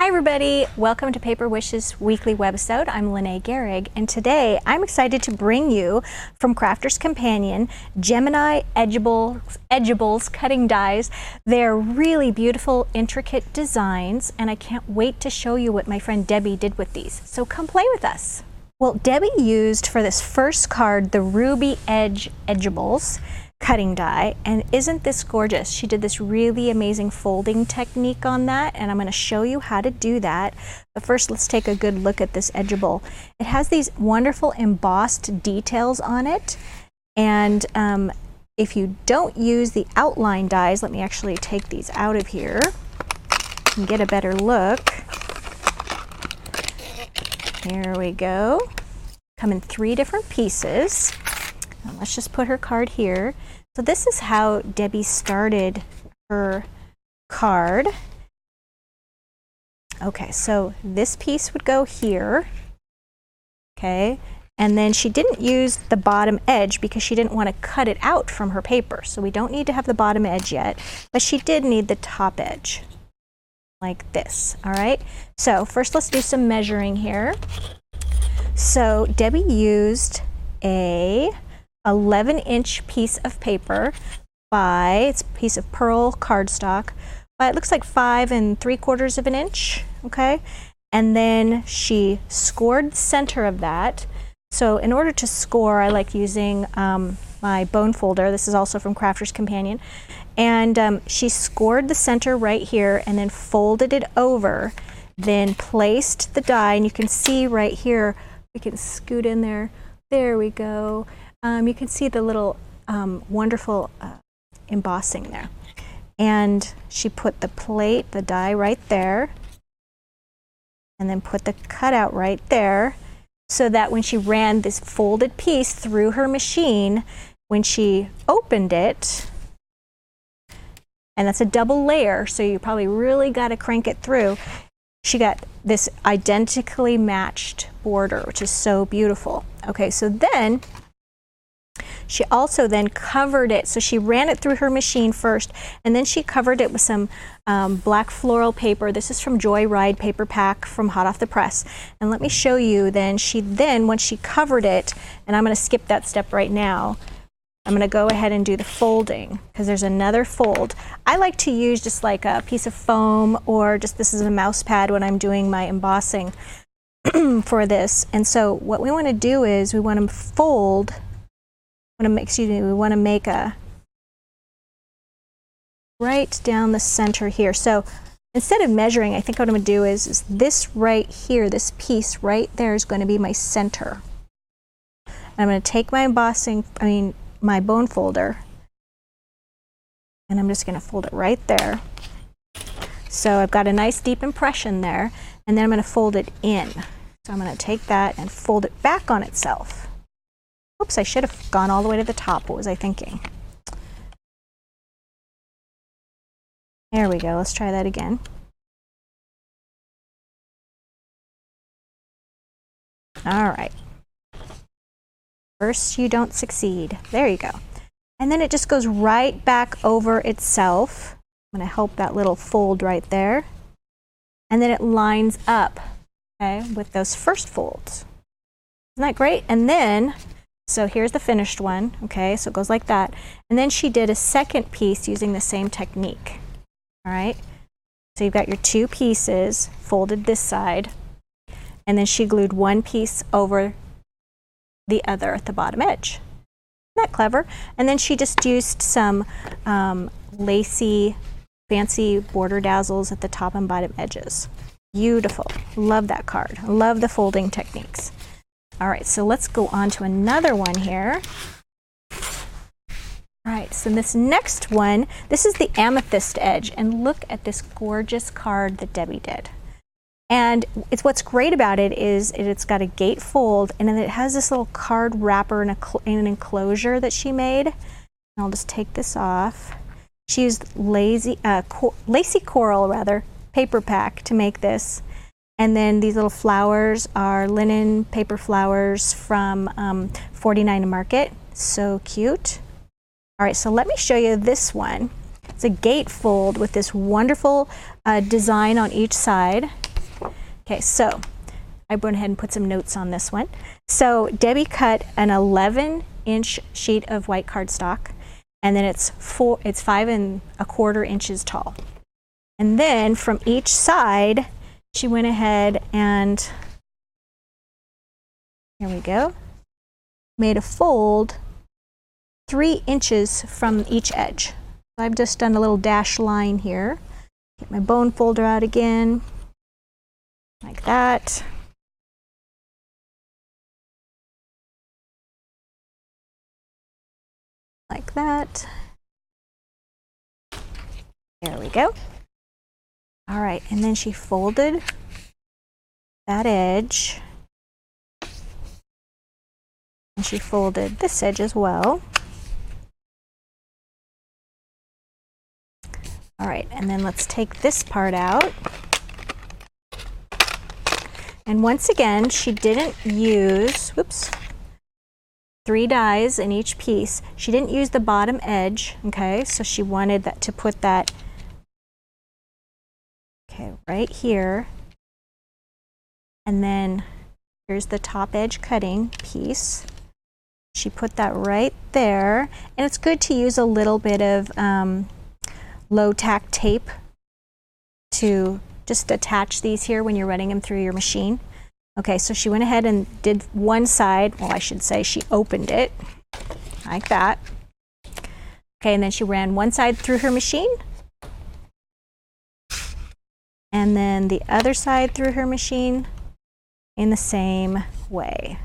Hi everybody, welcome to Paper Wishes Weekly Webisode. I'm Lene Gehrig, and today I'm excited to bring you from Crafter's Companion Gemini Edgeables cutting dies. They're really beautiful, intricate designs, and I can't wait to show you what my friend Debbie did with these. So come play with us. Well, Debbie used for this first card the Ruby Edge Edgeables cutting die, and isn't this gorgeous? She did this really amazing folding technique on that, and I'm going to show you how to do that. But first, let's take a good look at this edgeable. It has these wonderful embossed details on it, and if you don't use the outline dies, let me actually take these out of here and get a better look. Here we go. Come in 3 different pieces. Let's just put her card here. So this is how Debbie started her card. Okay, so this piece would go here. Okay, and then she didn't use the bottom edge because she didn't want to cut it out from her paper. So we don't need to have the bottom edge yet, but she did need the top edge, like this. All right, so first let's do some measuring here. So Debbie used a 11-inch piece of paper it's a piece of pearl cardstock, it looks like 5 3/4 of an inch, okay? And then she scored the center of that. So in order to score, I like using my bone folder. This is also from Crafter's Companion. And she scored the center right here and then folded it over, then placed the die, and you can see right here, we can scoot in there. There we go. You can see the little wonderful embossing there. And she put the die right there, and then put the cutout right there, so that when she ran this folded piece through her machine, when she opened it, and that's a double layer, so you probably really got to crank it through, she got this identically matched border, which is so beautiful. Okay, so then she also then covered it. So she ran it through her machine first, and then she covered it with some black floral paper. This is from Joyride Paper Pack from Hot Off the Press. And let me show you then, once she covered it, and I'm going to skip that step right now, I'm going to go ahead and do the folding, because there's another fold. I like to use just like a piece of foam, or just this is a mouse pad when I'm doing my embossing for this. And so what we want to do is we want to fold, we want to make a right down the center here. So instead of measuring, I think what I'm going to do is this right here, this piece right there is going to be my center. And I'm going to take my my bone folder, and I'm just going to fold it right there. So I've got a nice deep impression there, and then I'm going to fold it in. So I'm going to take that and fold it back on itself. Oops, I should have gone all the way to the top. What was I thinking? There we go. Let's try that again. All right. First, you don't succeed. There you go. And then it just goes right back over itself. I'm going to help that little fold right there. And then it lines up, okay, with those first folds. Isn't that great? And then, so here's the finished one, okay, so it goes like that. And then she did a second piece using the same technique, all right? So you've got your 2 pieces folded this side, and then she glued one piece over the other at the bottom edge. Isn't that clever? And then she just used some lacy, fancy border dazzles at the top and bottom edges. Beautiful. Love that card. Love the folding techniques. All right, so let's go on to another one here. All right, so this next one, this is the Amethyst Edge, and look at this gorgeous card that Debbie did. And what's great about it is it's got a gatefold, and then it has this little card wrapper in an enclosure that she made. And I'll just take this off. She used lacy coral paper pack to make this. And then these little flowers are linen paper flowers from 49 Market. So cute. All right, so let me show you this one. It's a gatefold with this wonderful design on each side. Okay, so I went ahead and put some notes on this one. So Debbie cut an 11-inch sheet of white cardstock, and then it's 5 1/4 inches tall. And then from each side, she went ahead and, here we go, made a fold 3 inches from each edge. So I've just done a little dash line here. Get my bone folder out again, like that. Like that. There we go. All right, and then she folded that edge. And she folded this edge as well. All right, and then let's take this part out. And once again, she didn't use, whoops, 3 dies in each piece. She didn't use the bottom edge, okay? So she wanted that to put that, okay, right here. And then here's the top edge cutting piece. She put that right there. And it's good to use a little bit of low tack tape to just attach these here when you're running them through your machine. Okay, so she went ahead and did one side, well, I should say she opened it like that. Okay, and then she ran one side through her machine, and then the other side through her machine in the same way.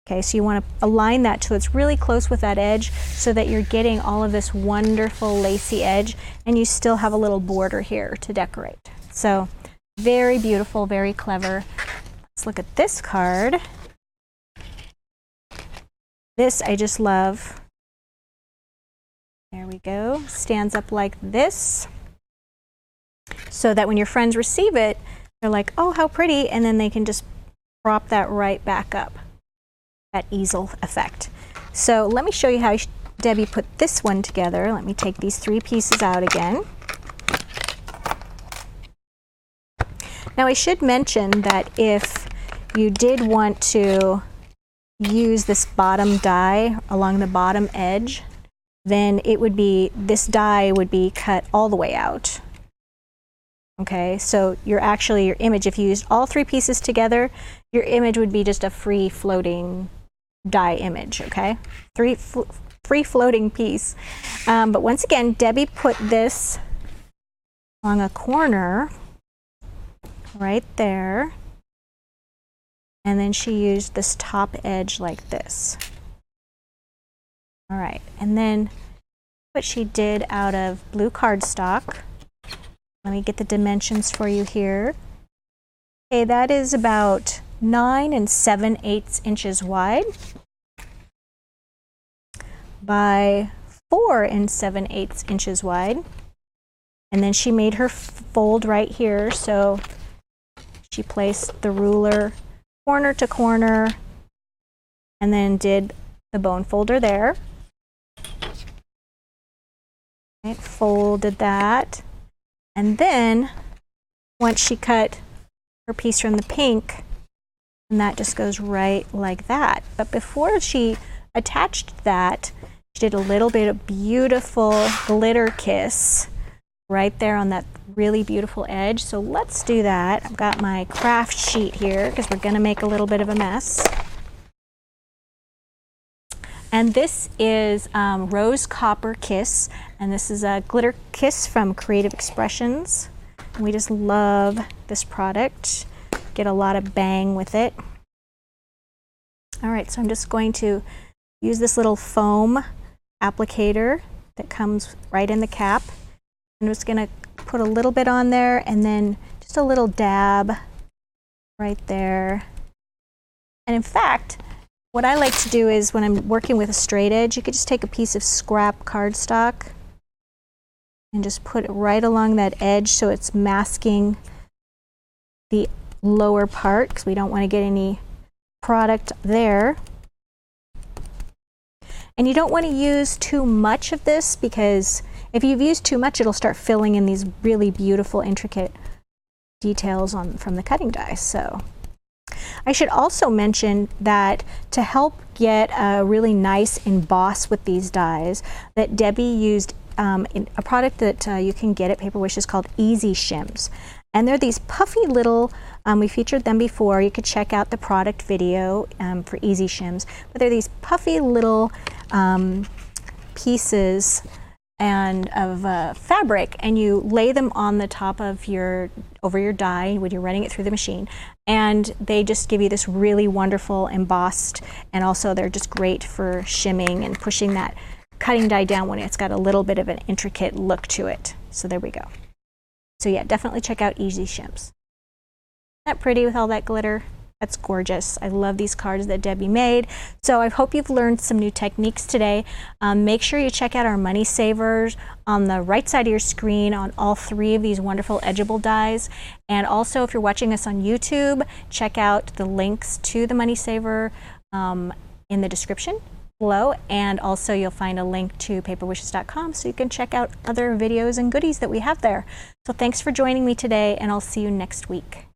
Okay, so you want to align that till it's really close with that edge so that you're getting all of this wonderful lacy edge, and you still have a little border here to decorate. So very beautiful, very clever. Let's look at this card. This I just love. There we go. Stands up like this, so that when your friends receive it, they're like, oh, how pretty, and then they can just prop that right back up. That easel effect. So let me show you how Debbie put this one together. Let me take these 3 pieces out again. Now I should mention that if you did want to use this bottom die along the bottom edge, then it would be, this die would be cut all the way out. Okay, so your image, if you used all 3 pieces together, your image would be just a free floating die image, okay? Free floating piece. But once again, Debbie put this on a corner right there, and then she used this top edge like this. All right, and then what she did out of blue cardstock, let me get the dimensions for you here. Okay, that is about 9 7/8 inches wide by 4 7/8 inches wide. And then she made her fold right here, so she placed the ruler corner to corner and then did the bone folder there. Right, folded that. And then once she cut her piece from the pink, and that just goes right like that. But before she attached that, she did a little bit of beautiful glitter kiss right there on that really beautiful edge. So let's do that. I've got my craft sheet here because we're going to make a little bit of a mess. And this is Rose Copper Kiss, and this is a glitter kiss from Creative Expressions. And we just love this product. Get a lot of bang with it. All right, so I'm just going to use this little foam applicator that comes right in the cap. I'm just going to put a little bit on there and then just a little dab right there. And in fact, what I like to do is when I'm working with a straight edge, you could just take a piece of scrap cardstock and just put it right along that edge so it's masking the lower part, because we don't want to get any product there. And you don't want to use too much of this, because if you've used too much, it'll start filling in these really beautiful, intricate details from the cutting dies. So I should also mention that to help get a really nice emboss with these dies, that Debbie used a product that you can get at Paper Wishes called Easy Shims. And they're these puffy little, we featured them before. You could check out the product video for Easy Shims. But they're these puffy little pieces of fabric, and you lay them on the top of over your die when you're running it through the machine, and they just give you this really wonderful embossed, and also they're just great for shimming and pushing that cutting die down when it's got a little bit of an intricate look to it. So there we go. So yeah, definitely check out Easy Shims. Isn't that pretty with all that glitter? That's gorgeous. I love these cards that Debbie made. So I hope you've learned some new techniques today. Make sure you check out our money savers on the right side of your screen on all 3 of these wonderful edgeable dies. And also, if you're watching us on YouTube, check out the links to the money saver in the description below. And also you'll find a link to paperwishes.com so you can check out other videos and goodies that we have there. So thanks for joining me today, and I'll see you next week.